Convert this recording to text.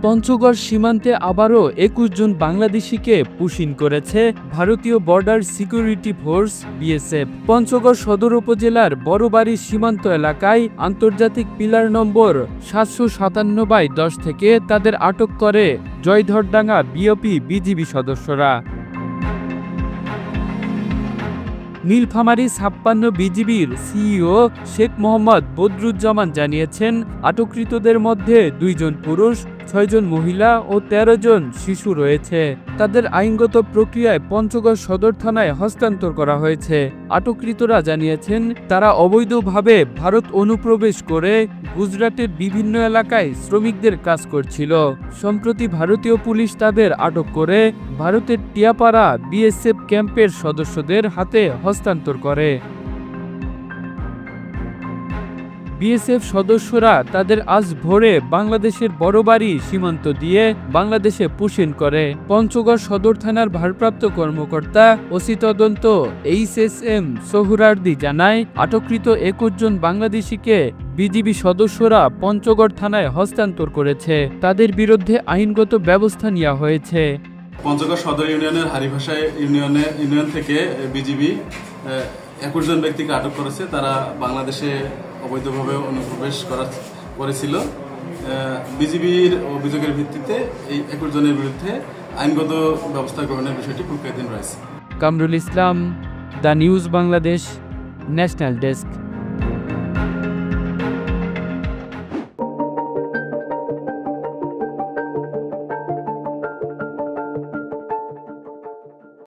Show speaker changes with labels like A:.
A: পঞ্চগড় সীমান্তে আবারও ২১ জন বাংলাদেশিকে পুশিন করেছে ভারতীয় border security force BSF. Panchagarh সদর উপজেলার বড়বাড়ি সীমান্ত এলাকায় আন্তর্জাতিক পিলার নম্বর ৭৫৭/১০ থেকে তাদের আটক করে জয়ধরডাঙ্গা বিওপি বিজিবি সদস্যরা। নীলফামারী ৫৬ বিজিবির সিইও শেখ মোহাম্মদ বদরুজ্জামান জানিয়েছেন, আটককৃতদের মধ্যে ২ জন পুরুষ, ৬ জন মহিলা ও ১৩ জন শিশু রয়েছে। তাদের আইনগত প্রক্রিয়ায় পঞ্চগড় সদর থানায় হস্তান্তর করা হয়েছে। আটককৃতরা জানিয়েছেন, তারা অবৈধভাবে ভারত অনুপ্রবেশ করে গুজরাটের বিভিন্ন এলাকায় শ্রমিকদের কাজ করছিল। সম্প্রতি ভারতীয় পুলিশ তাদের আটক করে ভারতের টিয়াপাড়া বিএসএফ ক্যাম্পের সদস্যদের হাতে হস্তান্তর করে। বিএসএফ সদস্যরা তাদের আজ ভোরে বাংলাদেশের বড়বাড়ি সীমান্ত দিয়ে বাংলাদেশে পুশিন করে। পঞ্চগড় সদর থানার ভারপ্রাপ্ত কর্মকর্তা ওসি তদন্ত HSM সোহরাওয়ার্দী জানায়, আটককৃত ২১ জন বাংলাদেশিকে বিজিবি সদস্যরা পঞ্চগড় থানায় হস্তান্তর করেছে। তাদের বিরুদ্ধে আইনগত ব্যবস্থা নেওয়া হয়েছে।
B: পঞ্চগড় সদর ইউনিয়নের হারিভাষা ইউনিয়ন থেকে বিজিবি ২১ জন ব্যক্তিকে আটক করেছে। তারা বাংলাদেশে অবৈধভাবে অনুপ্রবেশ করেছিল। বিজিবির অভিযোগের ভিত্তিতে এই ২১ জনের বিরুদ্ধে আইনগত ব্যবস্থা গ্রহণের বিষয়টি প্রক্রিয়াধীন রয়েছে।
A: Kamrul Islam, the news Bangladesh, national desk.